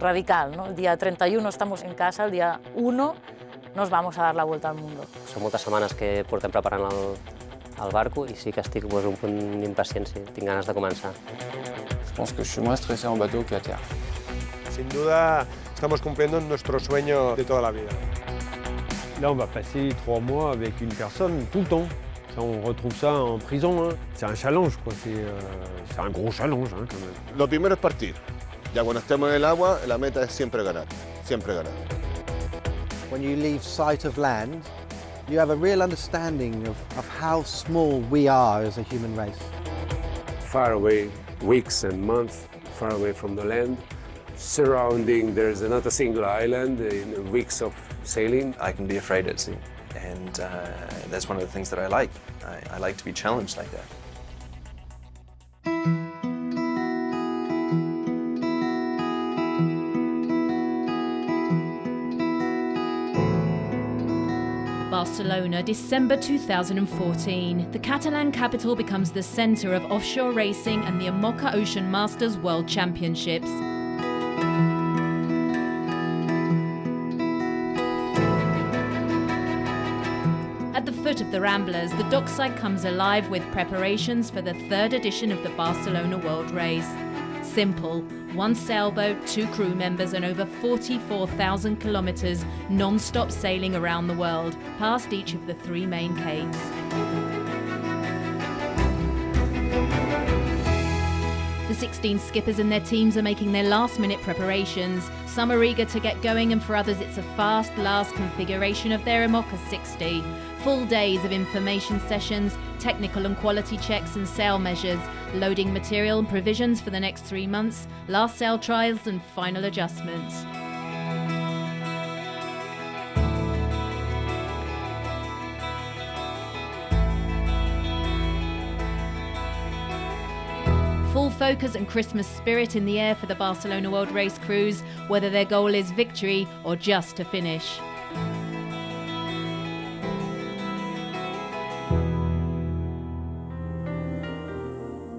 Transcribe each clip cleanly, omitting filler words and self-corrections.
radical, ¿no? El día 31 estamos en casa, el día 1 nos vamos a dar la vuelta al mundo. Són moltes setmanes que portem preparant el barco i sí que estic un punt d'impaciència, tinc ganes de començar. Je pense que je suis moins stressé en bateau qu'à terre. Sin duda, estamos cumpliendo nuestro sueño de toda la vida. Là, on va passer 3 mois avec une personne tout le temps. Ça, on retrouve ça en prison. Hein. C'est un challenge, quoi. C'est un gros challenge, hein, quand même. Lo primero es partir. Ya cuando estemos en el agua, la meta es siempre ganar. Siempre ganar. When you leave sight of land, you have a real understanding of how small we are as a human race. Far away, weeks and months, far away from the land. Surrounding, there's not a single island in weeks of sailing. I can be afraid at sea, and that's one of the things that I like. I like to be challenged like that. Barcelona, December 2014. The Catalan capital becomes the centre of offshore racing and the IMOCA Ocean Masters World Championships. At the foot of the Ramblers, the dockside comes alive with preparations for the 3rd edition of the Barcelona World Race. Simple: 1 sailboat, 2 crew members and over 44,000 kilometres non-stop sailing around the world, past each of the 3 main capes. The 16 skippers and their teams are making their last-minute preparations. Some are eager to get going, and for others it's a fast last configuration of their IMOCA 60. Full days of information sessions, technical and quality checks and sail measures, loading material and provisions for the next 3 months, last sail trials and final adjustments. Full focus and Christmas spirit in the air for the Barcelona World Race crews, whether their goal is victory or just to finish.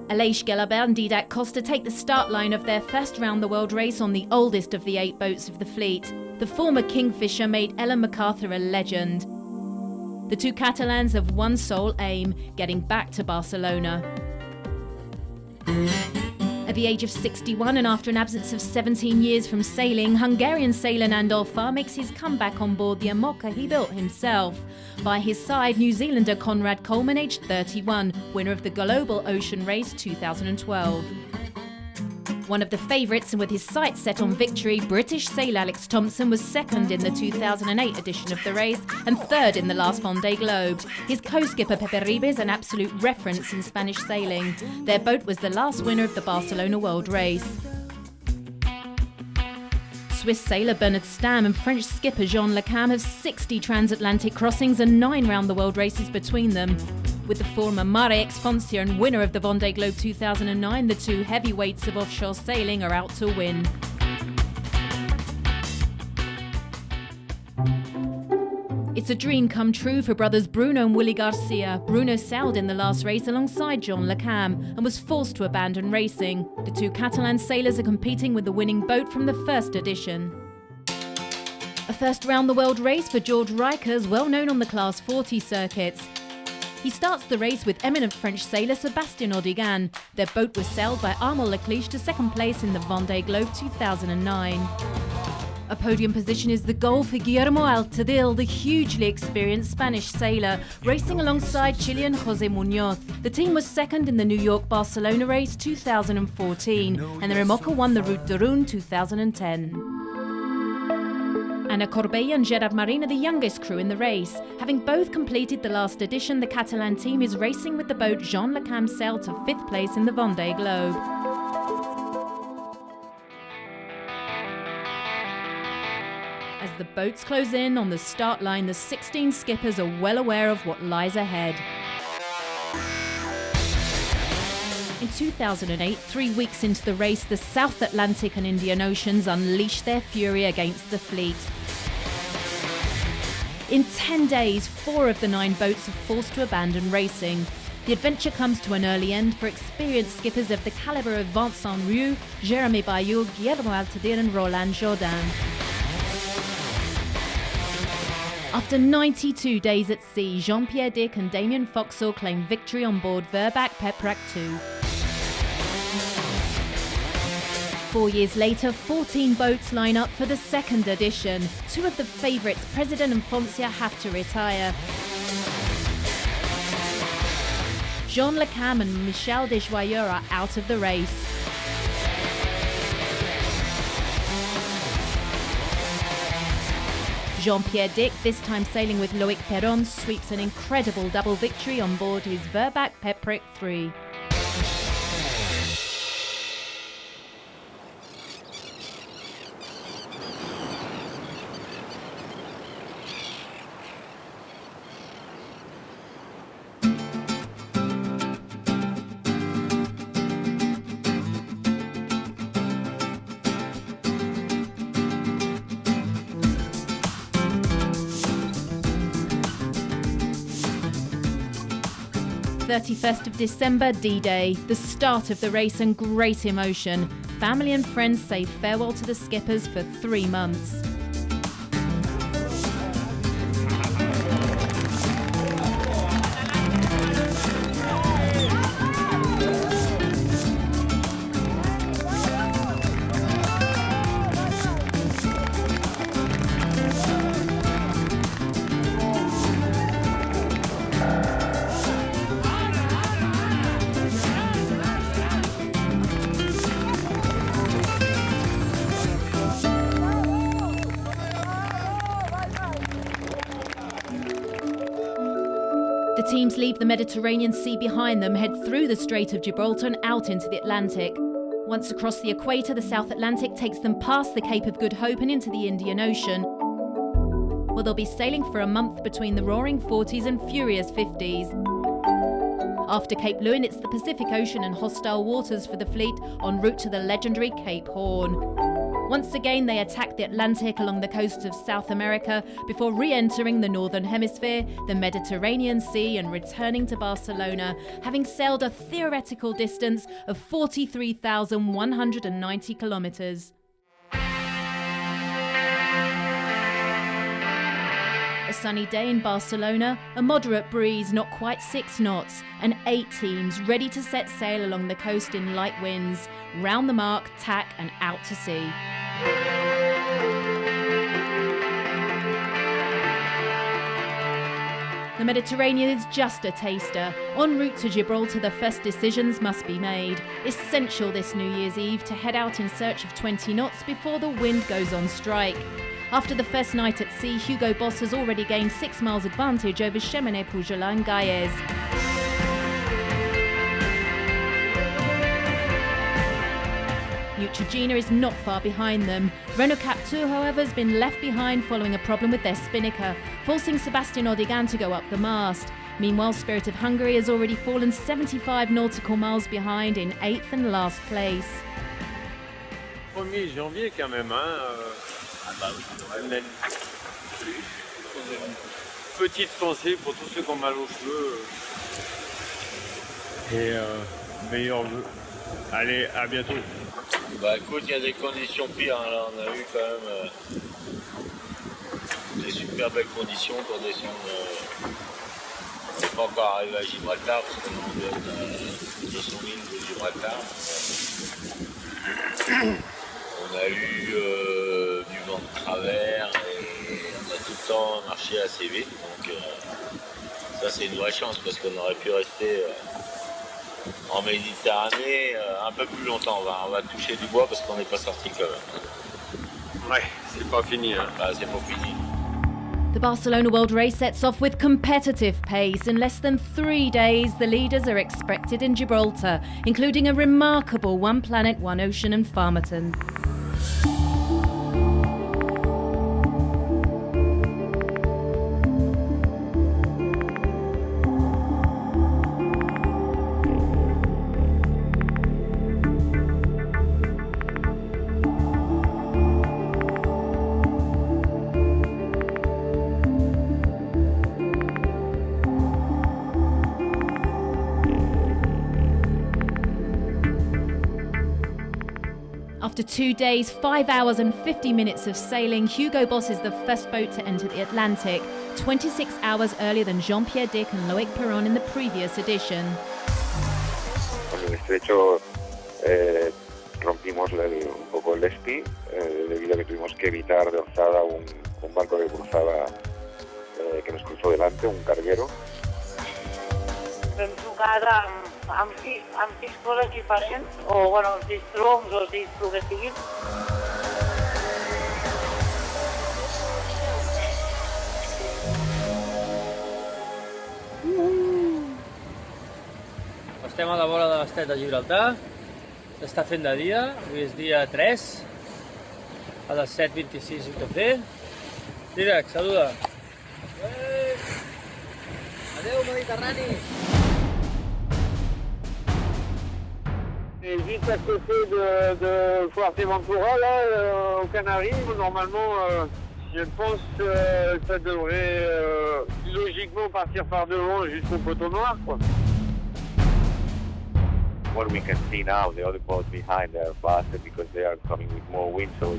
Aleix Gelabert and Didac Costa take the start line of their first round-the-world race on the oldest of the 8 boats of the fleet. The former Kingfisher made Ellen MacArthur a legend. The 2 Catalans have one sole aim: getting back to Barcelona. At the age of 61 and after an absence of 17 years from sailing, Hungarian sailor Nandor Farr makes his comeback on board the IMOCA he built himself. By his side, New Zealander Conrad Coleman, aged 31, winner of the Global Ocean Race 2012. One of the favourites, and with his sights set on victory, British sailor Alex Thompson was second in the 2008 edition of the race and third in the last Vendée Globe. His co-skipper Pepe Ribes, an absolute reference in Spanish sailing. Their boat was the last winner of the Barcelona World Race. Swiss sailor Bernard Stamm and French skipper Jean Le Cam have 60 transatlantic crossings and 9 round-the-world races between them. With the former Mare Exfonsia and winner of the Vendée Globe 2009, the 2 heavyweights of offshore sailing are out to win. It's a dream come true for brothers Bruno and Willy Garcia. Bruno sailed in the last race alongside Jean Le Cam and was forced to abandon racing. The 2 Catalan sailors are competing with the winning boat from the first edition. A first round-the-world race for George Rikers, well known on the Class 40 circuits. He starts the race with eminent French sailor Sébastien Odigan. Their boat was sailed by Armand Leclerc to second place in the Vendée Globe 2009. A podium position is the goal for Guillermo Altadil, the hugely experienced Spanish sailor, racing alongside Chilean José Muñoz. The team was second in the New York-Barcelona race 2014, and the IMOCA won the Route de Rhône 2010. Anna Corbella and Gerard Marín are the youngest crew in the race. Having both completed the last edition, the Catalan team is racing with the boat Jean Le Cam sailed to 5th place in the Vendée Globe. As the boats close in on the start line, the 16 skippers are well aware of what lies ahead. In 2008, 3 weeks into the race, the South Atlantic and Indian Oceans unleashed their fury against the fleet. In 10 days, 4 of the 9 boats are forced to abandon racing. The adventure comes to an early end for experienced skippers of the calibre of Vincent Rieu, Jérémy Bayou, Guillermo Altadir and Roland Jourdain. After 92 days at sea, Jean-Pierre Dick and Damien Foxall claim victory on board Verbac Peprak 2. 4 years later, 14 boats line up for the second edition. Two of the favourites, President and Foncia, have to retire. Jean Le Cam and Michel Desjoyeux are out of the race. Jean-Pierre Dick, this time sailing with Loïc Perron, sweeps an incredible double victory on board his Verbac Peprak 3. December, D-Day, the start of the race and great emotion. Family and friends say farewell to the skippers for 3 months. The teams leave the Mediterranean Sea behind them, head through the Strait of Gibraltar and out into the Atlantic. Once across the equator, the South Atlantic takes them past the Cape of Good Hope and into the Indian Ocean, where they'll be sailing for a month between the roaring 40s and furious 50s. After Cape Leeuwin, it's the Pacific Ocean and hostile waters for the fleet en route to the legendary Cape Horn. Once again, they attack the Atlantic along the coasts of South America before re-entering the Northern Hemisphere, the Mediterranean Sea, and returning to Barcelona, having sailed a theoretical distance of 43,190 kilometres. A sunny day in Barcelona, a moderate breeze, not quite 6 knots, and 8 teams ready to set sail along the coast in light winds, round the mark, tack and out to sea. The Mediterranean is just a taster. En route to Gibraltar, the first decisions must be made. Essential this New Year's Eve to head out in search of 20 knots before the wind goes on strike. After the first night at sea, Hugo Boss has already gained 6 miles advantage over Cheminée, Pujola and Gaillez. Neutrogena is not far behind them. Renault Cap 2, however, has been left behind following a problem with their spinnaker, forcing Sébastien Ordigan to go up the mast. Meanwhile, Spirit of Hungary has already fallen 75 nautical miles behind in 8th and last place. 1er janvier quand même, hein. On a une petite pensée pour tous ceux qui ont mal aux cheveux. Et meilleurs vœux. Allez, à bientôt. Bah écoute, il y a des conditions pires, hein. Là on a eu quand même des super belles conditions pour descendre. On n'est pas encore arrivé à Gibraltar parce qu'on doit être à 200 000 de Gibraltar. On a eu du vent de travers et on a tout le temps marché assez vite. Donc ça c'est une vraie chance parce qu'on aurait pu rester en Méditerranée un peu plus longtemps. On va toucher du bois parce qu'on n'est pas sorti quand même. Ouais, c'est pas fini. Hein. Bah, c'est pas fini. The Barcelona World Race sets off with competitive pace. In less than 3 days, the leaders are expected in Gibraltar, including a remarkable One Planet, One Ocean and Farmerton. After 2 days, 5 hours and 50 minutes of sailing, Hugo Boss is the first boat to enter the Atlantic, 26 hours earlier than Jean-Pierre Dick and Loic Perron in the previous edition. En el estrecho rompimos un poco el espi debido a que tuvimos que evitar de orzada un barco que cruzaba, que nos cruzó delante, un carguero. Vam tocar amb sis coses diferents, o bueno, 6 troncs o 6 el que siguin. Estem a la vora de l'estret de Gibraltar, està fent de dia, avui és dia 3, a les 7:26 UTC. Dídac, saluda. Adéu, Mediterrani! Et vite à côté de Fuerteventura, là, aux Canaries, normalement, je pense que ça devrait logiquement partir par devant jusqu'au poteau noir, quoi. What we can see now, the other boats behind are faster because they are coming with more wind, so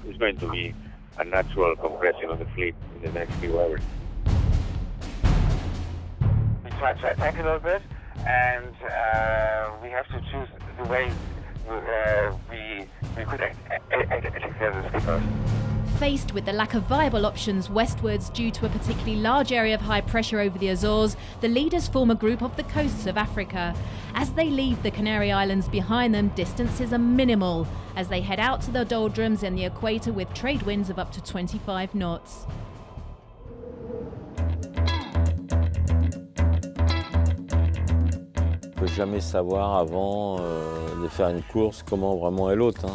it's going to be a natural compression of the fleet in the next few hours. We try to attack a little bit, and we have to choose the way we could attack the skippers. Faced with the lack of viable options westwards due to a particularly large area of high pressure over the Azores, the leaders form a group off the coasts of Africa. As they leave the Canary Islands behind them, distances are minimal as they head out to the doldrums and the equator with trade winds of up to 25 knots. On ne peut jamais savoir avant de faire une course comment vraiment est l'autre.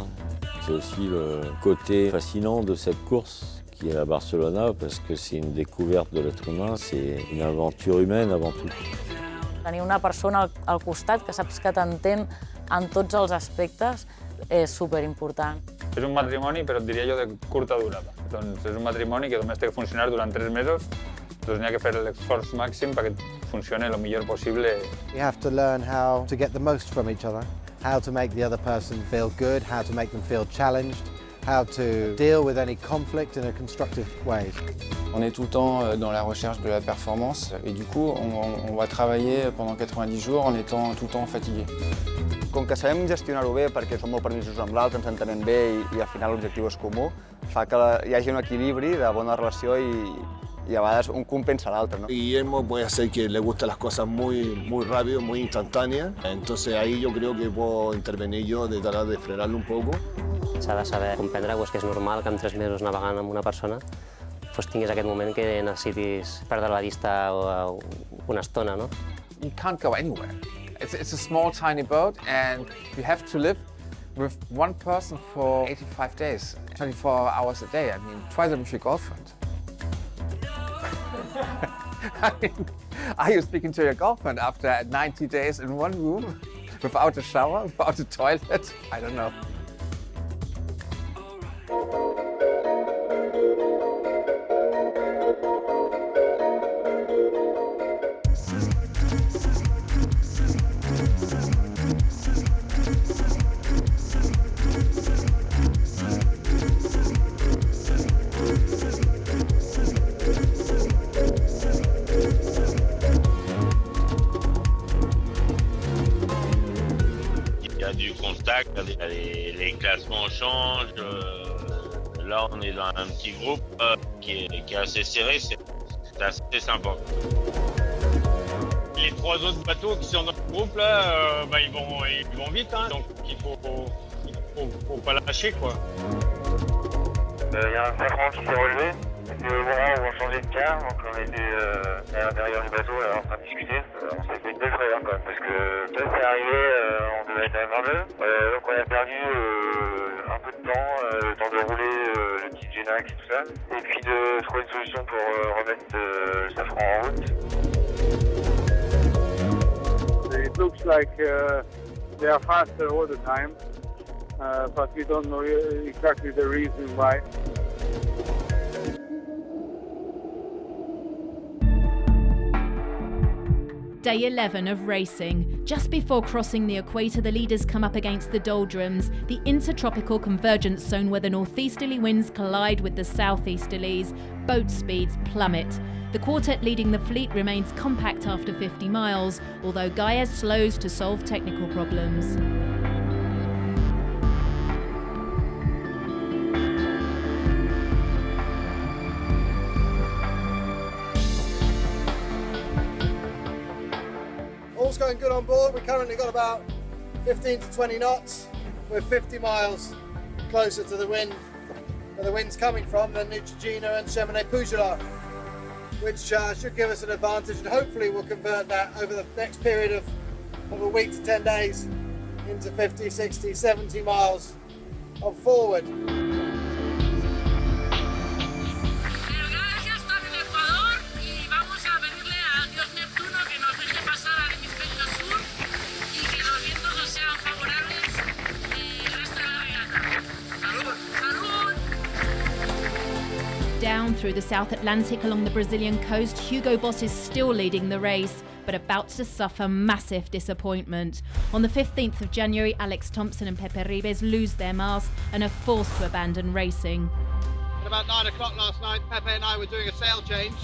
C'est aussi le côté fascinant de cette course qui est la Barcelona parce que c'est une découverte de l'être humain, c'est une aventure humaine avant tout. Tenir una persona al costat que saps que t'entén en tots els aspectes és superimportant. És un matrimoni, però et diria jo de curta durada. Doncs és un matrimoni que només té que funcionar durant 3 mesos, doncs n'hi ha que fer l'esforç màxim perquè funcioni el millor possible. You have to learn how to get the most from each other, how to make the other person feel good, how to make them feel challenged, how to deal with any conflict in a constructive way. On est tout le temps dans la recherche de la performance et du coup on va travailler pendant 90 jours en étant tout le temps fatigué. Com que sabem gestionar-ho bé perquè som molt permisos amb l'altre, ens entenem bé i al final l'objectiu és comú, fa que hi hagi un equilibri de bona relació y a veces un compensa al otro, ¿no? Guillermo puede hacer que le gusten las cosas muy rápido, muy instantáneas, entonces ahí yo creo que puedo intervenir yo de tratar de frenarlo un poco. S'ha de saber comprendre que és normal que en 3 mesos navegant amb una persona tinguis aquest moment que necessitis perdre la vista una estona, no? You can't go anywhere. It's a small, tiny boat and you have to live with one person for 85 days, 24 hours a day. I mean, try that with your girlfriend. I mean, are you speaking to your girlfriend after 90 days in one room without a shower, without a toilet? I don't know. Les classements changent. Là, on est dans un petit groupe qui est assez serré, c'est assez sympa. Les 3 autres bateaux qui sont dans le groupe, là, ils vont vite, hein, donc il faut pas lâcher, quoi. Il y a un safran qui s'est relevé. C'était au moment où on changeait de quart, donc on était à l'intérieur du bateau en train de discuter. On s'est fait une belle frayeur quand même, parce que quand c'est arrivé, on devait être à 22. Donc on a perdu un peu de temps, le temps de rouler le petit Genax et tout ça, et puis de trouver une solution pour remettre le safran en route. It looks like they are faster all the time, but we don't know exactly the reason why. Day 11 of racing. Just before crossing the equator, the leaders come up against the doldrums, the intertropical convergence zone where the northeasterly winds collide with the southeasterlies. Boat speeds plummet. The quartet leading the fleet remains compact after 50 miles, although Gaia slows to solve technical problems. All's going good on board. We currently got about 15 to 20 knots. We're 50 miles closer to the wind, where the wind's coming from, than Neutrogena and Cheminée-Pougelas, which should give us an advantage, and hopefully we'll convert that over the next period of a week to 10 days into 50, 60, 70 miles of forward. Down through the South Atlantic along the Brazilian coast, Hugo Boss is still leading the race, but about to suffer massive disappointment. On the 15th of January, Alex Thompson and Pepe Ribes lose their mast and are forced to abandon racing. At about 9 o'clock last night, Pepe and I were doing a sail change.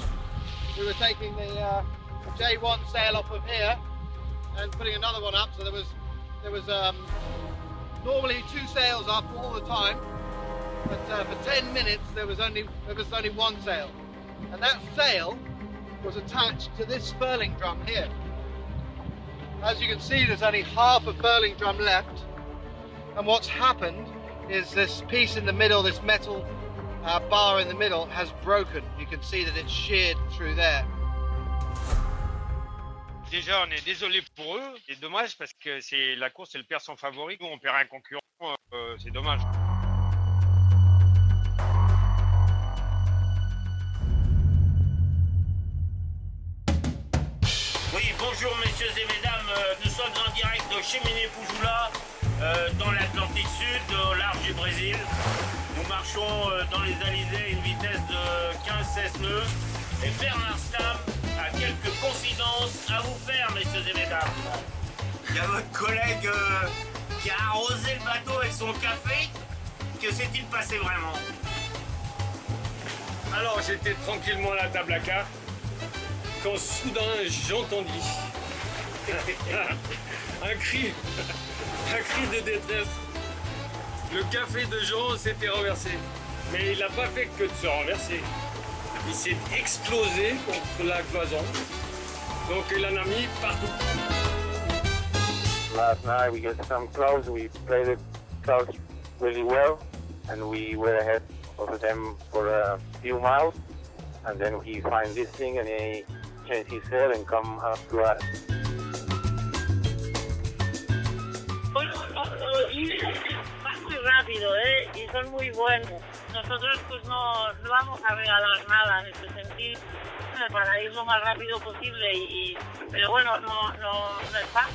We were taking the J1 sail off of here and putting another one up, so there was normally 2 sails up all the time. But for 10 minutes there was only one sail, and that sail was attached to this furling drum here. As you can see, there's only half a furling drum left, and what's happened is this piece in the middle, this metal bar in the middle, has broken. You can see that it's sheared through there. Déjà, on est désolé pour eux, c'est dommage parce que la course, elle perd son favori, nous on perd un concurrent, c'est dommage. Oui, bonjour messieurs et mesdames, nous sommes en direct de Cheminée-Pougelas, dans l'Atlantique Sud, au large du Brésil. Nous marchons dans les alizés à une vitesse de 15-16 nœuds. Et Bernard Stam a quelques confidences à vous faire, messieurs et mesdames. Il y a votre collègue qui a arrosé le bateau avec son café. Que s'est-il passé vraiment? Alors j'étais tranquillement à la table à cartes, quand soudain j'entendis un cri de détresse. Le café de Jean s'était renversé, mais il n'a pas fait que de se renverser. Il s'est explosé contre la cloison, donc il en a mis partout. Last night we got some clouds, we played it clouds really well, and we were ahead of them for a few miles, and then he find this thing and he changed his sail and come up to us. Van muy rápido, y son muy buenos. Nosotros pues no vamos a regalar nada en este sentido, para ir lo más rápido posible, pero bueno, no es fácil.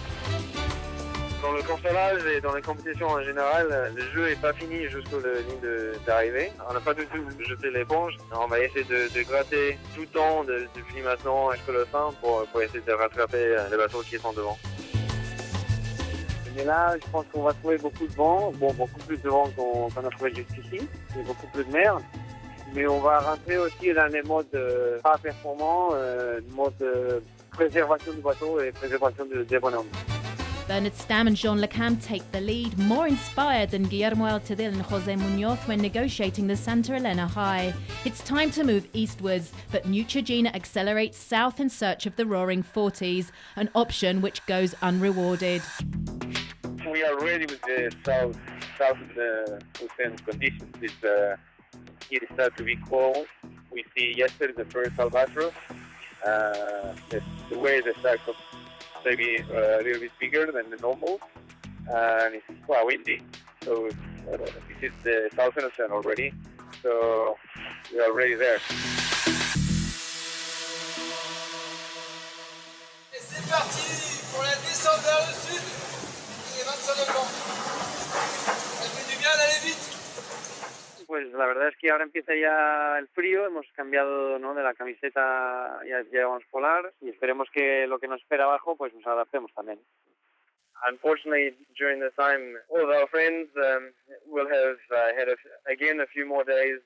Dans le campérage et dans les compétitions en général, le jeu n'est pas fini jusqu'aux lignes d'arrivée. On n'a pas du tout jeté l'éponge. On va essayer de gratter tout le temps depuis maintenant jusqu'à la fin pour essayer de rattraper les bateaux qui sont devant. Mais là, je pense qu'on va trouver beaucoup de vent, beaucoup plus de vent qu'on a trouvé jusqu'ici, et beaucoup plus de mer. Mais on va rentrer aussi dans les modes pas performants, mode préservation du bateau et préservation des bonhommes. Bernard Stam and Jean Le Cam take the lead, more inspired than Guillermo Altadil and José Muñoz when negotiating the Santa Elena High. It's time to move eastwards, but Neutrogena accelerates south in search of the Roaring Forties, an option which goes unrewarded. We are ready with the south of the ocean conditions. It starts to be cold. We see yesterday the first albatross. The waves start maybe a little bit bigger than the normal, and it's quite windy. So this is the Southern Ocean already. So we are already there. Et c'est parti pour la descente vers le sud. Il est 25 novembre. Ça fait du bien d'aller vite. Pues la verdad es que ahora empieza ya el frío, hemos cambiado, ¿no?, de la camiseta, ya llevamos polar y esperemos que lo que nos espera abajo pues nos adaptemos también. Unfortunately, during this time, all of our friends will have had a few more days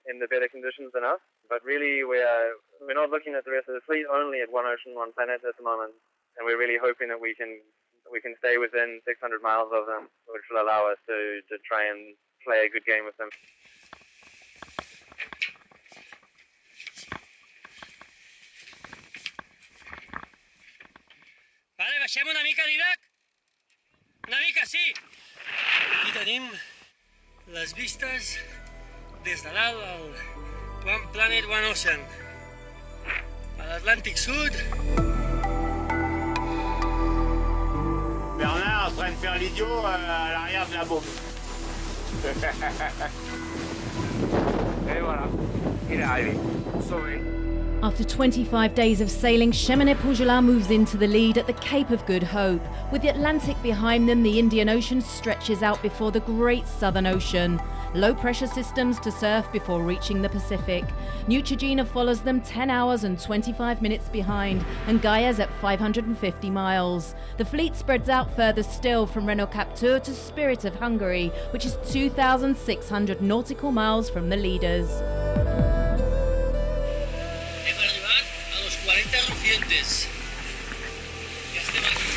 in the better conditions than us. But really, we're not looking at the rest of the fleet, only at One Ocean, One Planet at the moment. And we're really hoping that we can stay within 600 miles of them, which will allow us to try and play a good game with them. Vale, baixem una mica, Didac? Una mica, sí! Aquí tenim les vistes des de dalt al One Planet, One Ocean. A l'Atlàntic Sud. Bernard en train de faire l'idiot à l'arrière de la bombe. Et voilà, il est arrivé, sauvé. After 25 days of sailing, Cheminée-Poujoulin moves into the lead at the Cape of Good Hope. With the Atlantic behind them, the Indian Ocean stretches out before the Great Southern Ocean. Low pressure systems to surf before reaching the Pacific. Neutrogena follows them 10 hours and 25 minutes behind, and Gaia's at 550 miles. The fleet spreads out further still from Renault Captur to Spirit of Hungary, which is 2,600 nautical miles from the leaders. Hem arribat a los 40 recientes. Ja estem aquí.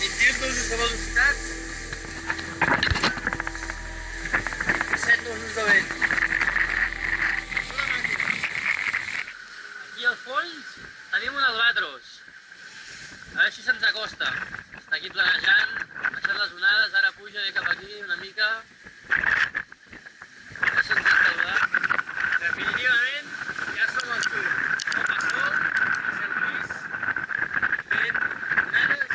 21 nusos de velocitat. 7 nusos de vent. Aquí al fons tenim un albatros. A veure si se'ns acosta. Està aquí planejant, baixant les onades, ara puja de cap aquí una mica. A veure si ens ha saludat. Definitivament, ja som al sud. Poc a sol, cel gris, vent, onades.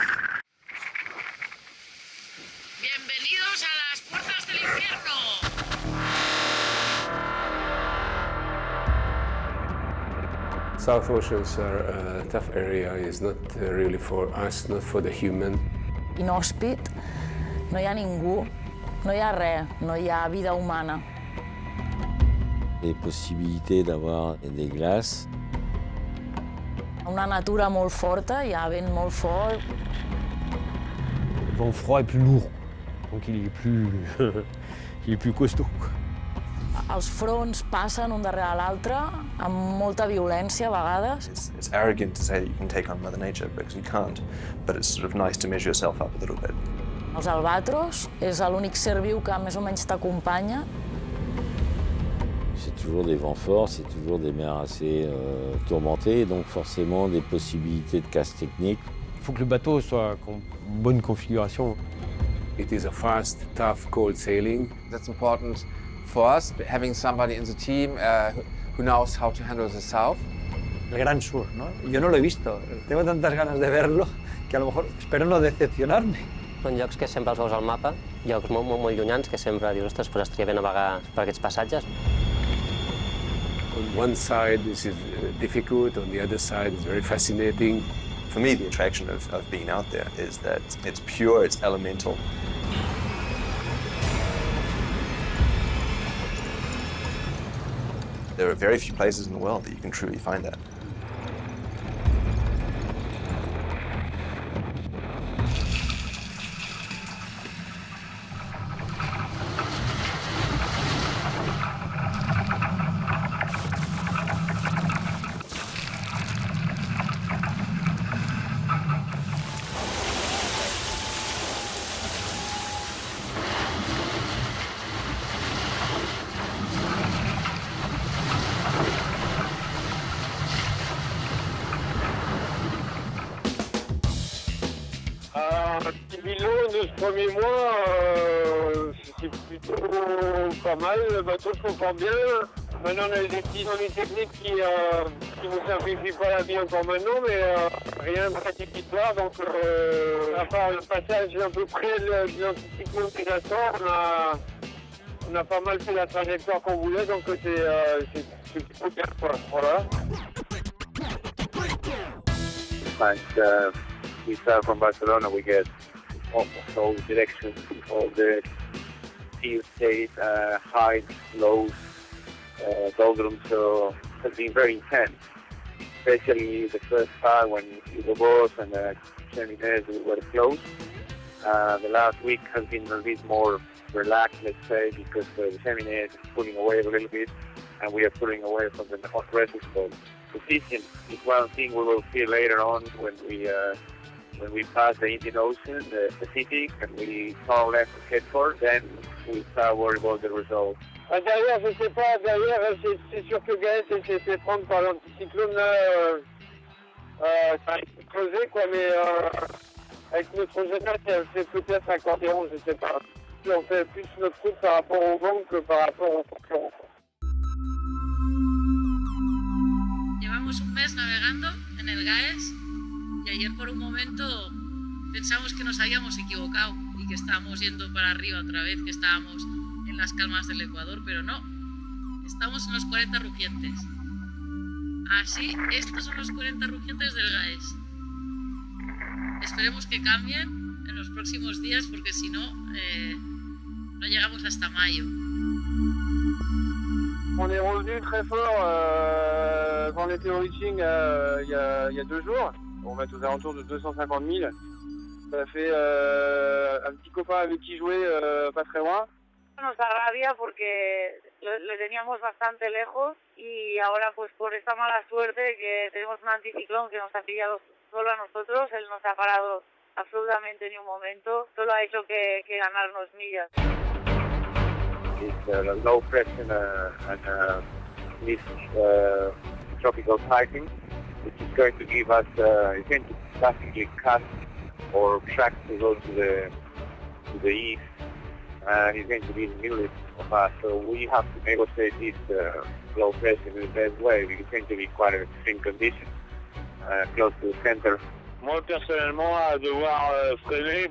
Bienvenidos a las puertas del infierno. South Oceans are a tough area. It's not really for us, not for the human. Inhòspit, no hi ha ningú, no hi ha res, no hi ha vida humana. Les possibilités d'avoir des glaces. Una natura molt forta, hi ha vent molt fort. Le vent froid est plus lourd, donc il est plus costaud. Els fronts passen un darrere l'altre amb molta violència a vegades. It's arrogant to say that you can take on Mother Nature because you can't, but it's sort of nice to measure yourself up a little bit. Els albatros és l'únic ser viu que més o menys t'acompanya. C'est toujours des vents forts, c'est toujours des mers assez tourmentées, donc forcément des possibilités de casse technique. Il faut que le bateau soit en bonne configuration. It is a fast, tough, cold sailing. That's important for us, having somebody in the team who knows how to handle the south. El Gran Sur, ¿no? Yo no lo he visto, tengo tantas ganas de verlo que a lo mejor espero no decepcionarme. Són llocs que sempre els veus al mapa, llocs molt llunyans que sempre dius, ostres, pues estaria bé navegar per aquests passatges. On one side, this is difficult, on the other side, it's very fascinating. For me, the attraction of being out there is that it's pure, it's elemental. There are very few places in the world that you can truly find that. De ce premier mois, c'est plutôt pas mal, le bateau se comporte bien. Maintenant on a des petits ennuis techniques qui ne simplifient pas la vie encore maintenant, mais rien de précipitoire. Donc à part le passage à peu près de l'anticyclone qui attend, on a pas mal fait la trajectoire qu'on voulait, donc c'est plutôt bien quoi. Voilà. We start from Barcelona, we get almost all directions, all the sea state, heights, lows, doldrums, so it's been very intense. especially the first part when the boss and the Cheminés were closed. The last week has been a bit more relaxed, let's say, because the Cheminés is pulling away a little bit, and we are pulling away from the hot resistance position. It's one thing we will feel later on when we pass the Indian Ocean, the Pacific, and we turn left to head for, then we start worrying about the results. Derrière, je sais pas, derrière, c'est sûr que Gaël s'est fait prendre par l'anticyclone là, ça a explosé quoi, mais avec notre jeunesse, elle fait peut-être accordéon, je sais pas. On fait plus notre route par rapport au vent que par rapport aux concurrents. Llevamos un mes navegando en el GAES y ayer por un momento pensamos que nos habíamos equivocado y que estábamos yendo para arriba otra vez, que estábamos en las calmas del Ecuador, pero no, estamos en los 40 rugientes. Así, estos son los 40 rugientes del GAES. Esperemos que cambien en los próximos días porque si no, no llegamos hasta mayo. On est revenu très fort quand on était au reaching il y a 2 jours. On va être aux alentours de 250 000. Ça fait un petit copain avec qui jouer pas très loin. Nos agravia porque le teníamos bastante lejos y ahora pues por esta mala suerte que tenemos un anticiclón que nos ha pillado solo a nosotros, él no se ha parado absolutamente ni un momento, solo ha hecho que ganarnos millas. It's low pressure and this tropical cycling, which is going to give us, it's going to basically cut or track to go to the east. He's going to be in the middle of us, so we have to negotiate this low pressure in the best way because it's going to be quite an extreme condition, close to the center. Moi personnellement, à devoir freiner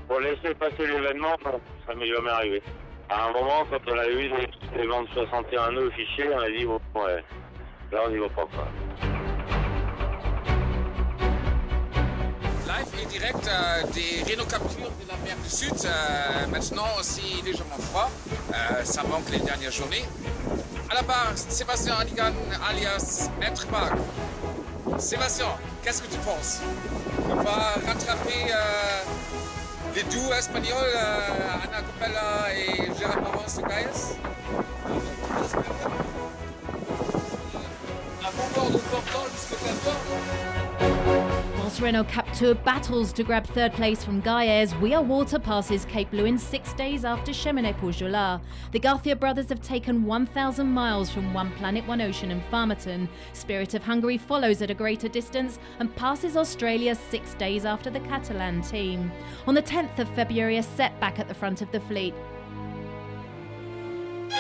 pour laisser passer l'événement, ça m'est jamais arrivé. À un moment, quand on a eu les vents de 61 nœuds fichés, on a dit bon, ouais, là on n'y va pas quoi. Live et direct des rhinocaptures de la mer du Sud. Maintenant aussi légèrement froid. Ça manque les dernières journées. À la barre, Sébastien Hannigan alias Maître Bag. Sébastien, qu'est-ce que tu penses? On va rattraper les duos espagnols Ana Copella et Gérard Marans de Gaes. Un bon bord de portant jusqu'au Cap. Whilst Renault Captur battles to grab third place from Gaes, We Are Water passes Cape Leeuwin 6 days after Cheminée-Pujolà. The Garcia brothers have taken 1,000 miles from One Planet, One Ocean and Farmerton. Spirit of Hungary follows at a greater distance and passes Australia 6 days after the Catalan team. On the 10th of February, a setback at the front of the fleet.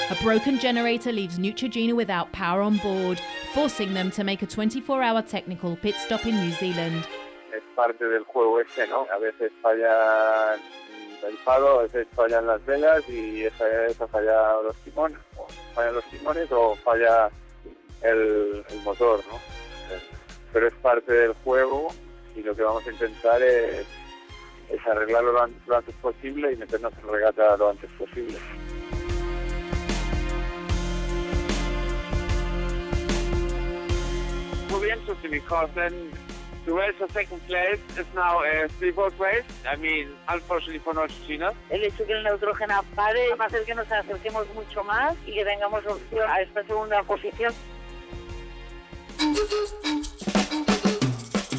A broken generator leaves Neutrogena without power on board, forcing them to make a 24-hour technical pit stop in New Zealand. Es parte del juego este, ¿no? A veces falla el faro, a veces fallan las velas y esa falla los timones, o fallan los timones o falla el motor, ¿no? Pero es parte del juego y lo que vamos a intentar es arreglarlo lo antes posible y meternos en regata lo antes posible. Will be interesting because then the race for second place is now a speedboat race. I mean, unfortunately for Neutrogena. El hecho que el neutrógeno pare va a hacer que nos acerquemos mucho más y que tengamos opción a esta segunda posición.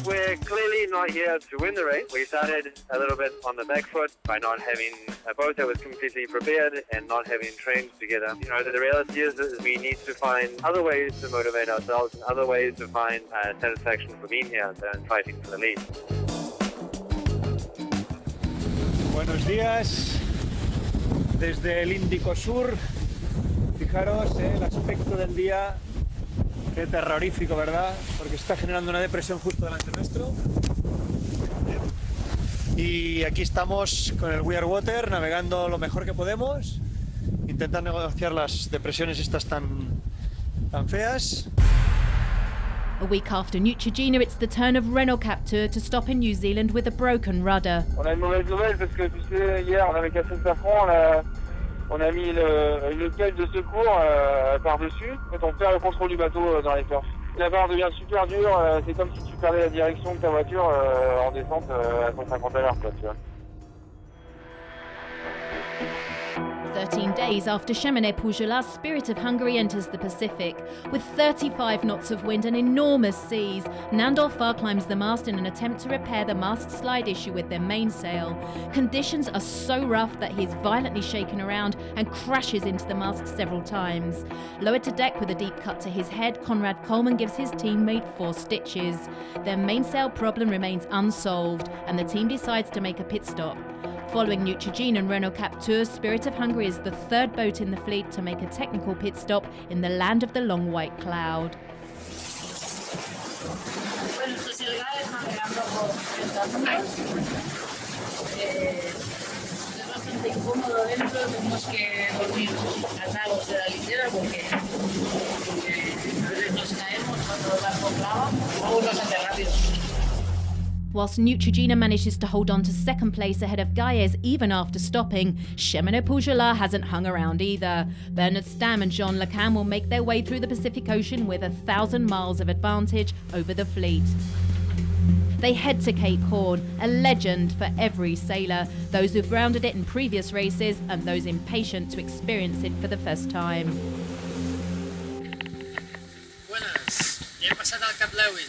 We're clearly not here to win the race. We started a little bit on the back foot by not having a boat that was completely prepared and not having trained together. You know, the reality is that we need to find other ways to motivate ourselves and other ways to find satisfaction for being here than fighting for the lead. Buenos días desde el Índico Sur. Fijaros el aspecto del día. Qué terrorífico, ¿verdad? Porque está generando una depresión justo delante nuestro. Y aquí estamos con el We Are Water, navegando lo mejor que podemos, intentando negociar las depresiones estas tan feas. A week after Neutrogena, it's the turn of Renault Captur to stop in New Zealand with a broken rudder. On a une mauvaise nouvelle parce que tu sais, hier on avait cassé le safran, on a mis une pelle de secours par-dessus. En fait, on perd le contrôle du bateau dans les torches. La barre devient super dure, c'est comme si tu perdais la direction de ta voiture en descente à 150 à l'heure, quoi, tu vois. 13 days after Cheminée-Poujolas, Spirit of Hungary enters the Pacific. With 35 knots of wind and enormous seas, Nandorfar climbs the mast in an attempt to repair the mast slide issue with their mainsail. Conditions are so rough that he is violently shaken around and crashes into the mast several times. Lowered to deck with a deep cut to his head, Conrad Coleman gives his teammate 4 stitches. Their mainsail problem remains unsolved, and the team decides to make a pit stop. Following Neutrogena and Renault Captur, Spirit of Hungary is the 3rd boat in the fleet to make a technical pit stop in the land of the long white cloud. Bueno, esto es el GAES navegando por 30 números. Es bastante incómodo dentro, tenemos que dormir atados de la litera porque a veces nos caemos cuando el barco clava, vamos bastante rápido. Whilst Neutrogena manages to hold on to 2nd place ahead of Gaes even after stopping, Cheminée-Poujolas hasn't hung around either. Bernard Stamm and Jean Le Cam will make their way through the Pacific Ocean with 1,000 miles of advantage over the fleet. They head to Cape Horn, a legend for every sailor, those who've rounded it in previous races and those impatient to experience it for the first time. Buenas, ja he passat al Cap Leeuwin,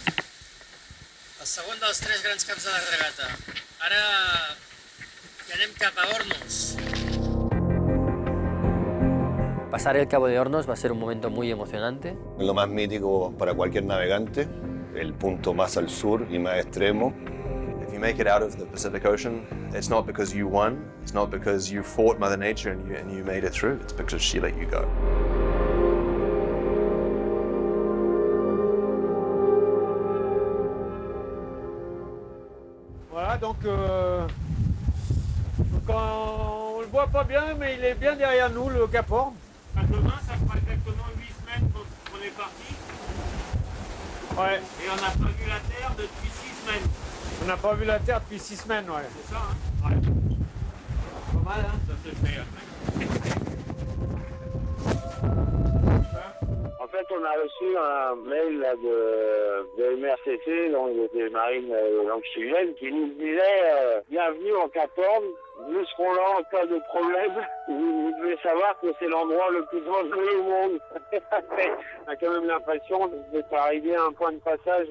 el segon dels 3 grans caps de la regata. Ara ja anem cap a Hornos. Pasar el Cabo de Hornos va a ser un momento muy emocionante. Lo más mítico para cualquier navegante, el punto más al sur y más extremo. If you make it out of the Pacific Ocean, it's not because you won, it's not because you fought Mother Nature and you made it through, it's because she let you go. Voilà, donc on le voit pas bien, mais il est bien derrière nous, le Cap Horn. Demain, ça fera exactement 8 semaines qu'on est parti. Ouais. Et on n'a pas vu la Terre depuis 6 semaines. On n'a pas vu la Terre depuis 6 semaines, ouais. C'est ça, hein? Ouais. Pas mal, hein? Ça se fait après. En fait, on a reçu un mail là, de MRCC, donc des marines chiliennes, qui nous disait bienvenue en Cap Horn, nous serons là en cas de problème. Vous devez savoir que c'est l'endroit le plus dangereux au monde. On a quand même l'impression d'être arrivé à un point de passage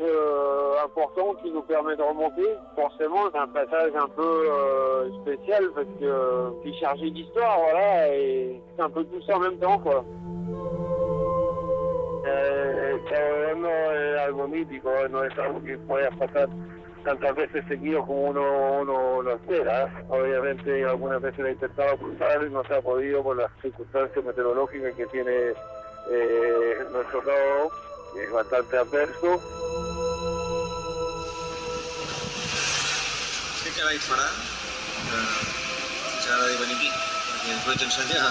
important qui nous permet de remonter. Forcément, c'est un passage un peu spécial parce que c'est chargé d'histoire, voilà, et c'est un peu tout ça en même temps, quoi. No es algo mítico, no es algo que pueda pasar tantas veces seguido como uno lo espera. Obviamente algunas veces lo he intentado cruzar y no se ha podido por las circunstancias meteorológicas que tiene nuestro lado, que es bastante adverso. Sí que vaig parar, sense ara de venir aquí, perquè us vaig ensenyar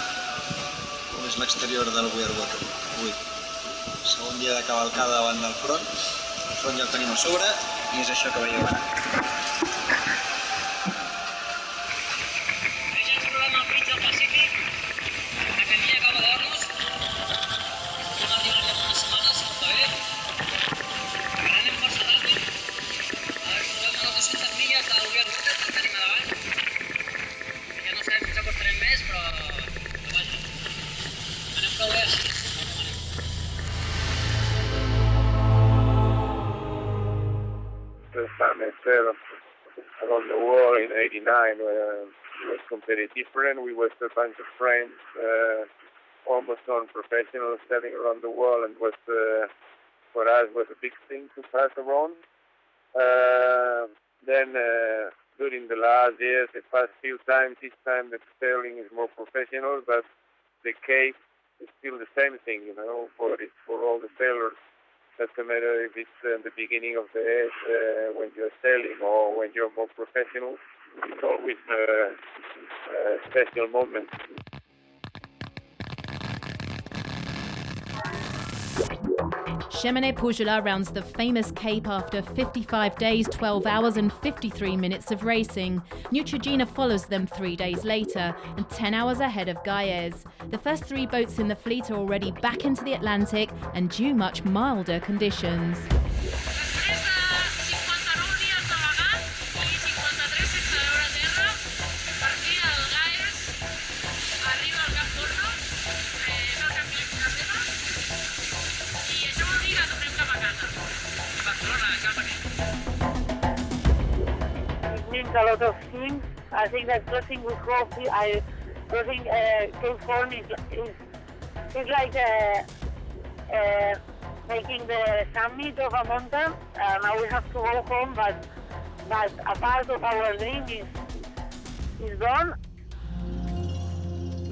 com és l'exterior del W Barcelona. Avui. Segon dia de cavalcada davant del front. El front ja el tenim a sobre i és això que veieu ara. Ja ens trobem al mig del Pacífic, a camí a Cabo d'Hornos. Vam arribar fa unes setmanes, si tot va bé. Ara anem força ràpid. Ara ens trobem a les 200 milles del W Barcelona, que tenim a davant. Ja no sabem fins a costarem més, però vaja, anem prou bé així. First time I sailed around the world in '89 it was completely different. We were a bunch of friends, almost non-professionals sailing around the world, and was for us was a big thing to pass around. Then during the last years, the past few times, each time the sailing is more professional, but the Cape is still the same thing, you know, for all the sailors. Doesn't matter if it's the beginning of the age, when you're sailing or when you're more professional, it's always a special moment. Cheminée-Pourgelat rounds the famous cape after 55 days, 12 hours and 53 minutes of racing. Neutrogena follows them 3 days later and 10 hours ahead of Gaez. The first 3 boats in the fleet are already back into the Atlantic and due much milder conditions. It means a lot of things. I think that crossing with coffee, crossing Cape Horn is like making the summit of a mountain. Now we have to go home, but a part of our dream is done.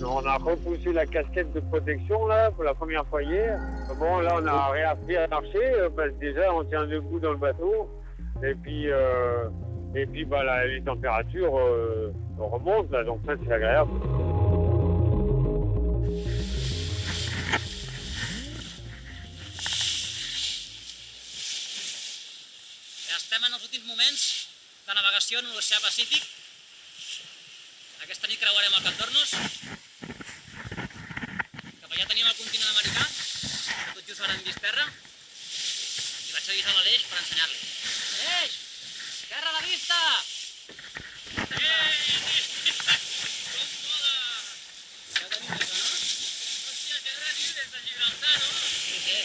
On a repoussé la casquette de protection là pour la première fois hier. Bon, là on a réappris à marcher parce que déjà on tient debout dans le bateau et puis bah, les températures remontent là, donc ça c'est agréable. Estem en els últims moments de navegació en l'oceà Pacífic. Aquesta nit creuarem el Cap d'Hornos. Cap allà tenim el continent americà, que tot just haurem vist terra. I vaig avisar l'Aleix per ensenyar-li. Aleix! Terra a la vista! Ja tenim això, no? Hòstia, terra diu des de Gibraltar, no? Sí.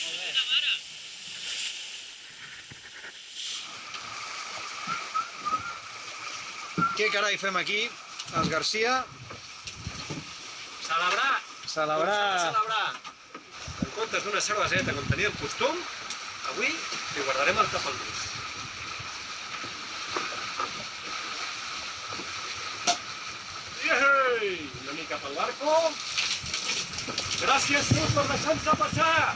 Molt bé. Una mare. Què carai fem aquí, els Garcia? Celebrar! Celebrar! En comptes d'una cerveseta com tenia el costum, avui li guardarem el cap al gust. Iei! Una mica pel barco. Gràcies, Sus, per deixar-nos passar!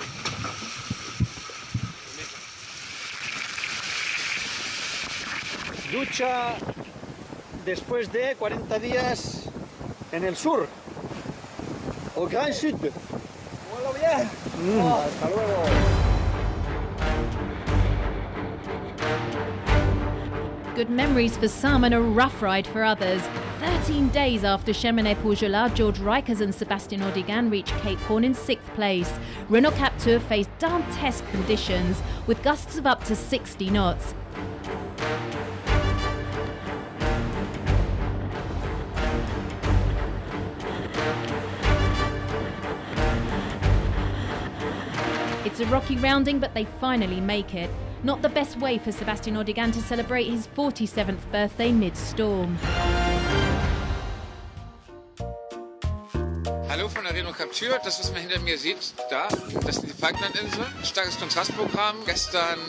Ducha después de 40 días en el sur. Organised. ¡Hola, bien! Hasta luego. Good memories for some and a rough ride for others. 13 days after Cheminée-Pourgelat, George Rikers and Sébastien Oudégan reached Cape Horn in 6th place. Renault Captur faced Dantesque conditions with gusts of up to 60 knots. It's a rocky rounding, but they finally make it. Not the best way for Sébastien Oudégan to celebrate his 47th birthday mid-storm. Hallo von der Renault Captur, das was man hinter mir sieht, da, das sind die Falklandinseln. Starkes Kontrastprogramm, gestern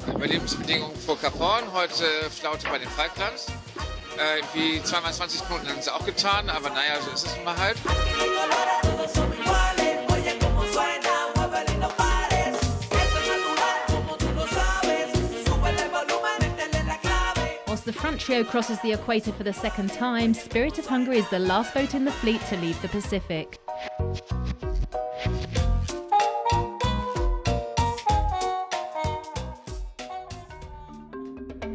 Überlebensbedingungen vor Cap Horn, heute Flaute bei den Falklands. Irgendwie 2x20 Minuten haben sie auch getan, aber naja, so ist es immer halt. The front trio crosses the equator for the second time. Spirit of Hungary is the last boat in the fleet to leave the Pacific.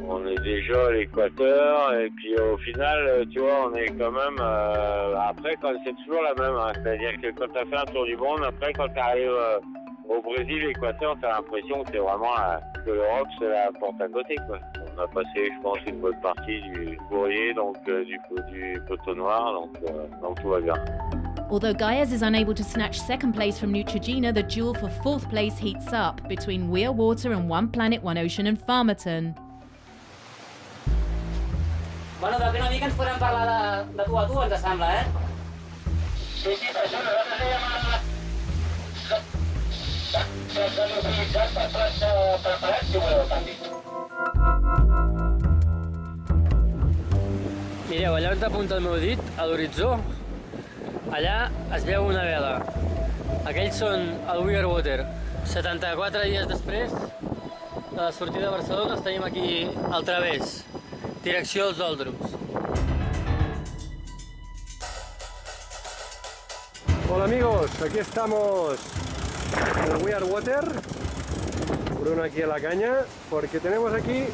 On est déjà à l'équateur et puis au final, tu vois, on est quand même... après, c'est toujours la même. Hein, c'est-à-dire que quand tu as fait un tour du monde, après, quand tu arrives au Brésil, l'équateur, tu as l'impression que c'est vraiment que l'Europe, c'est la porte à côté, quoi. On a passé, je pense, une bonne partie du courrier, donc du poteau noir, donc tout va bien. Although Gaez is unable to snatch second place from Neutrogena, the duel for fourth place heats up between We Are Water and One Planet, One Ocean and Farmerton. Bueno, d'aquí una mica ens podem parlar de tu a tu, ens sembla, eh? Sí, per això nosaltres preparats, si voleu, canvi. Mireu, allà on apunta el meu dit, a l'horitzó, allà es veu una vela. Aquells són el We Are Water. 74 dies després de la sortida de Barcelona estem aquí al través, direcció als Doldrums. Hola amigos, aquí estamos el We Are Water, Bruno aquí a la caña, porque tenemos aquí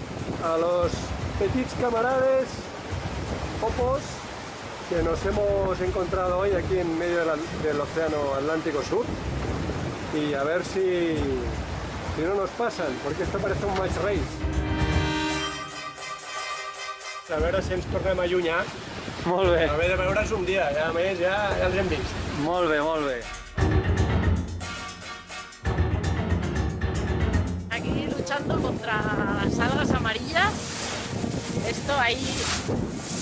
a los petits camarades popos que nos hemos encontrado hoy aquí en medio del Océano Atlántico Sur, y a ver si no nos pasan, porque esto parece un match race. A veure si ens tornem a allunyar. Molt bé. A haver de veure's un dia, ja a més ja els hem vist. Molt bé, molt bé. Aquí luchando contra las algas amarillas. Esto hay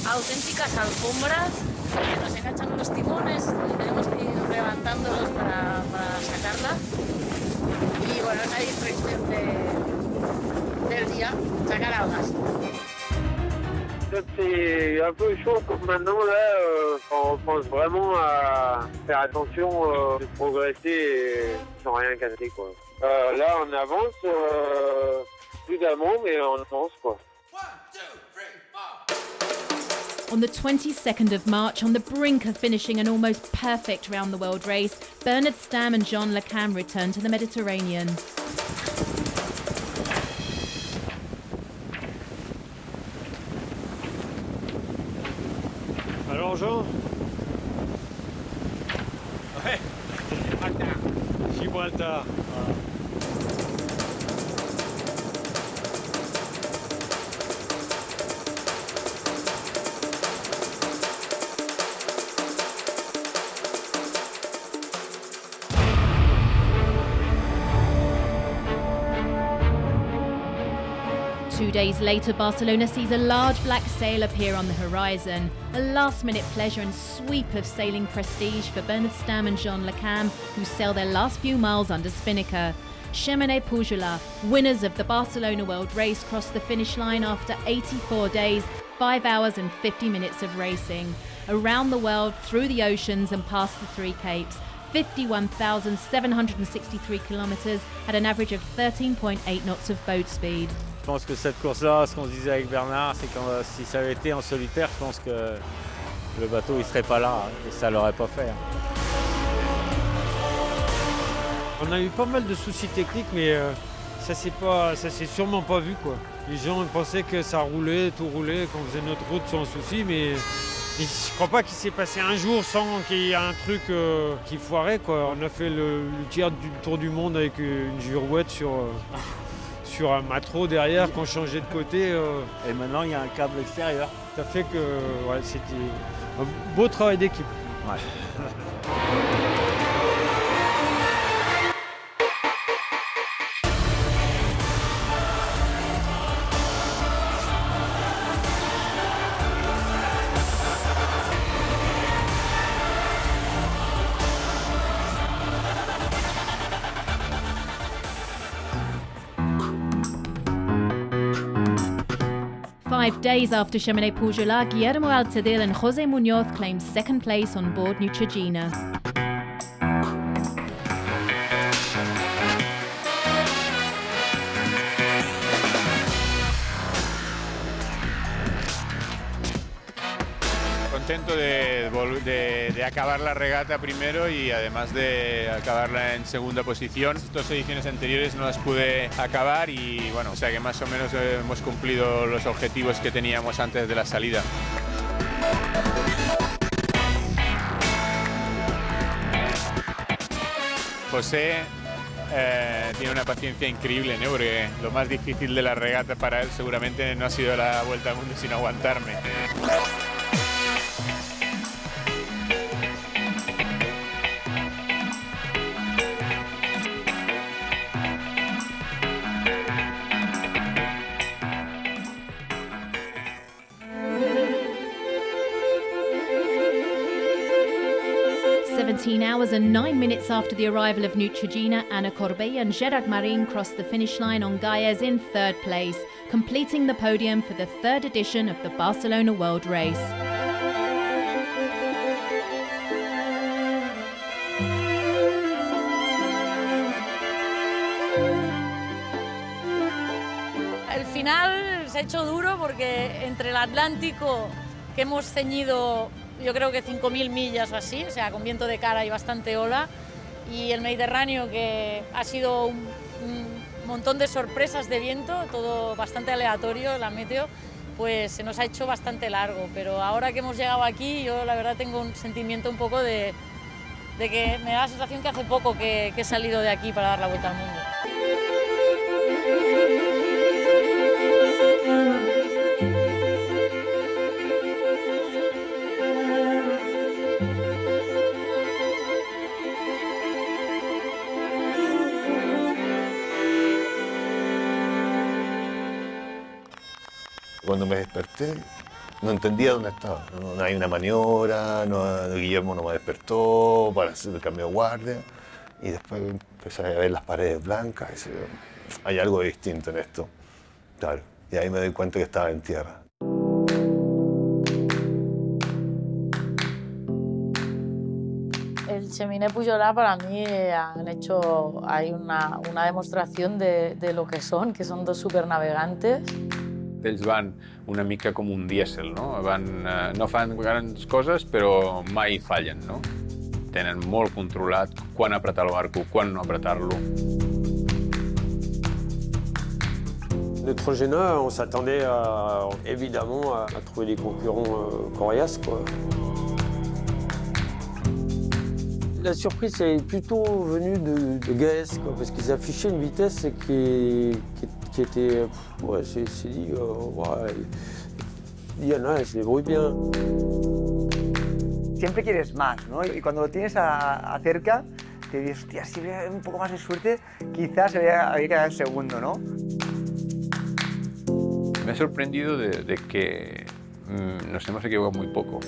auténticas alfombras que nos enganchan los timones y tenemos que ir levantándolos para sacarlas. Y bueno, es la distracción del día, sacar algas. C'est un peu chaud comme maintenant, là, on pense vraiment à faire attention de progresser sans rien casser, quoi. Là, on avance prudemment, mais on avance, quoi. On the 22nd of March, on the brink of finishing an almost perfect round-the-world race, Bernard Stamm and Jean Le Cam returned to the Mediterranean. Alors Jean? Ouais, Gibraltar. Voilà. 2 days later, Barcelona sees a large black sail appear on the horizon. A last-minute pleasure and sweep of sailing prestige for Bernard Stamm and Jean Le Cam, who sail their last few miles under spinnaker. Cheminée Pujula, winners of the Barcelona World Race, crossed the finish line after 84 days, 5 hours and 50 minutes of racing. Around the world, through the oceans and past the three capes, 51,763 kilometres at an average of 13.8 knots of boat speed. Je pense que cette course-là, ce qu'on se disait avec Bernard, c'est que si ça avait été en solitaire, je pense que le bateau il serait pas là et ça l'aurait pas fait. On a eu pas mal de soucis techniques, mais ça s'est sûrement pas vu, quoi. Les gens pensaient que ça roulait, tout roulait, qu'on faisait notre route sans souci, mais je crois pas qu'il s'est passé un jour sans qu'il y ait un truc qui foirait, quoi. On a fait le tiers du tour du monde avec une girouette sur un mâteau derrière qu'on changeait de côté. Et maintenant, il y a un câble extérieur. Ça fait que ouais, c'était un beau travail d'équipe. Ouais. 5 days after Cheminée Pujula, Guillermo Altadil and José Muñoz claimed second place on board Neutrogena. Contento de acabar la regata primero y además de acabarla en segunda posición. Estas ediciones anteriores no las pude acabar y bueno, o sea que más o menos hemos cumplido los objetivos que teníamos antes de la salida. José tiene una paciencia increíble, ¿no? Porque lo más difícil de la regata para él seguramente no ha sido la vuelta al mundo, sino aguantarme. Hours and 9 minutes after the arrival of Neutrogena, Ana Corbella and Gerard Marin crossed the finish line on Gaes in third place, completing the podium for the third edition of the Barcelona World Race. El final se ha hecho duro porque entre el Atlántico, que hemos ceñido yo creo que 5.000 millas o así, o sea, con viento de cara y bastante ola, y el Mediterráneo, que ha sido un montón de sorpresas de viento, todo bastante aleatorio, la meteo, pues se nos ha hecho bastante largo. Pero ahora que hemos llegado aquí, yo la verdad tengo un sentimiento un poco de que me da la sensación que hace poco que he salido de aquí para dar la vuelta al mundo. Cuando me desperté, no entendía dónde estaba. No hay una maniobra, Guillermo no me despertó para hacer el cambio de guardia. Y después empecé a ver las paredes blancas y dije, hay algo distinto en esto. Claro, y ahí me doy cuenta que estaba en tierra. El Cheminé Pujolà para mí han hecho ahí una demostración de lo que son dos supernavegantes. Ells van una mica com un dièsel, no? No fan grans coses, però mai fallen, no? Tenen molt controlat quan apretar el barco, quan no apretar-lo. Neutrogena, on s'attendait évidemment à trouver des concurrents coriaces, quoi. La surprise est plutôt venue de Gaès, quoi, parce qu'ils affichaient une vitesse qui était... Ouais, c'est dit, ouais, Diana, elle se débrouille bien. Siempre quieres más, ¿no? Y cuando lo tienes cerca, te dices, hostia, si hubiera un poco más de suerte, quizás habría quedado segundo, ¿no? Me ha sorprendido de que nos hemos equivocado muy poco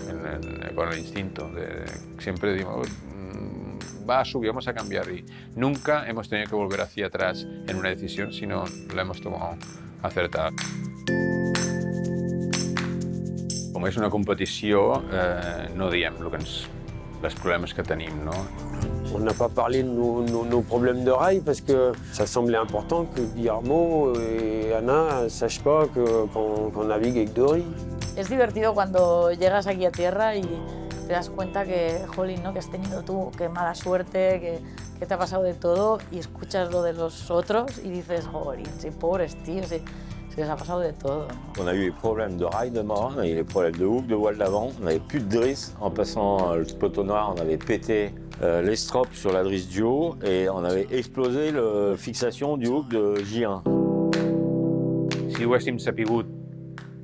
con el instinto. Siempre digo, va a subir, vamos a cambiar, y nunca hemos tenido que volver hacia atrás en una decisión, sino la hemos tomado acertada. Com és una competició, no diem els problemes que tenim, no? On n'a pas parlé de nos problèmes de rail parce que ça semblait important que Guillermo et Ana ne sachent pas qu'on navigue avec deux riz. Es divertido cuando llegas aquí a tierra y te das cuenta que, jolín, ¿no? Que has tenido tú, qué mala suerte, que te ha pasado de todo, y escuchas lo de los otros y dices, jolín, sí, pobres tíos, sí, se les ha pasado de todo, ¿no? On a eu les problèmes de rail de marin, on a eu les problèmes de hook, de voile d'avant, on n'avait plus de drisse. En passant le peloton noir, on avait pété les strops sur la drisse du haut et on avait explosé la fixation du hook de J1. Si ho haguéssim sapigut,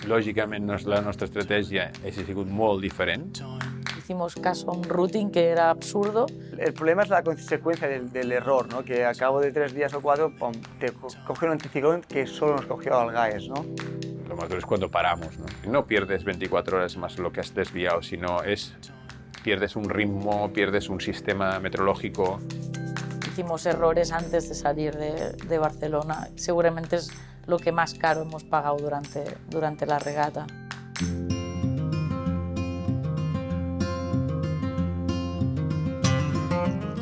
lògicament la nostra estratègia hauria sigut molt diferent. Hicimos caso a un routing que era absurdo. El problema es la consecuencia del error, ¿no? Que a cabo de 3 días o 4 pum, te coge un anticiclón que solo nos cogió al Gaes, ¿no? Lo mejor es cuando paramos, ¿no? No pierdes 24 horas más lo que has desviado, sino pierdes un ritmo, pierdes un sistema meteorológico. Hicimos errores antes de salir de Barcelona. Seguramente es lo que más caro hemos pagado durante la regata.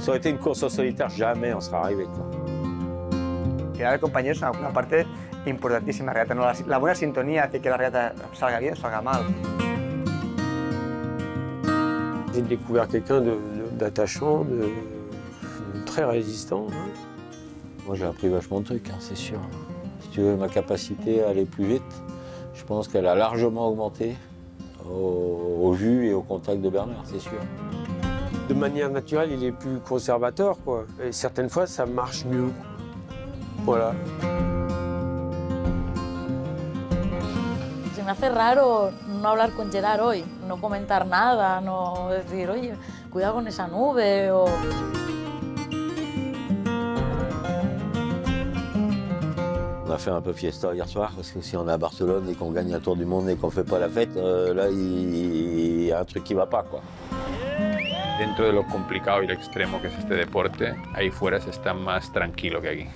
Ça aurait été une course en solitaire, jamais on serait arrivé, quoi. Crear el compañero es una parte importantísima de la regata, ¿no? La buena sintonía hace que la regata salga bien o salga mal. J'ai découvert quelqu'un d'attachant, très résistant. Hein. Moi j'ai appris vachement de trucs, hein, c'est sûr. Si tu veux, ma capacité à aller plus vite, je pense qu'elle a largement augmenté au vu et au contact de Bernard, c'est sûr. De manière naturelle, il est plus conservateur, quoi. Et certaines fois, ça marche mieux. Voilà. Se me hace raro no hablar con Gerard hoy, no comentar nada, no decir, oye, cuidado con esa nube, o... On a fait un peu fiesta hier soir, parce que si on est à Barcelone et qu'on gagne un tour du monde et qu'on fait pas la fête, là, il y a un truc qui va pas, quoi. Dentro de lo complicado y lo extremo que es este deporte, ahí fuera se está más tranquilo que aquí.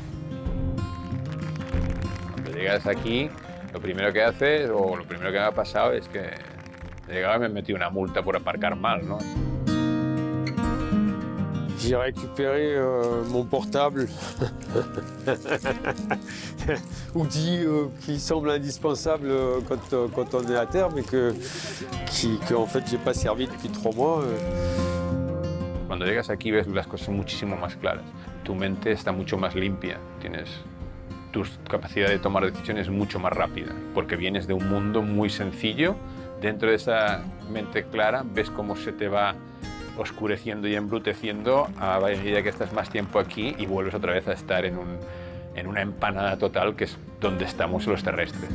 Cuando llegas aquí, lo primero que haces, o lo primero que me ha pasado, es que llegaba y me metí una multa por aparcar mal, ¿no? J'ai récupéré mon portable, outil qui semble indispensable quand on est à terre, mais que en fait j'ai pas servi depuis 3 mois. Cuando llegas aquí ves las cosas muchísimo más claras. Tu mente está mucho más limpia, tu capacidad de tomar decisiones mucho más rápida, porque vienes de un mundo muy sencillo. Dentro de esa mente clara ves cómo se te va oscureciendo y embruteciendo a medida que estás más tiempo aquí y vuelves otra vez a estar en una empanada total, que es donde estamos los terrestres.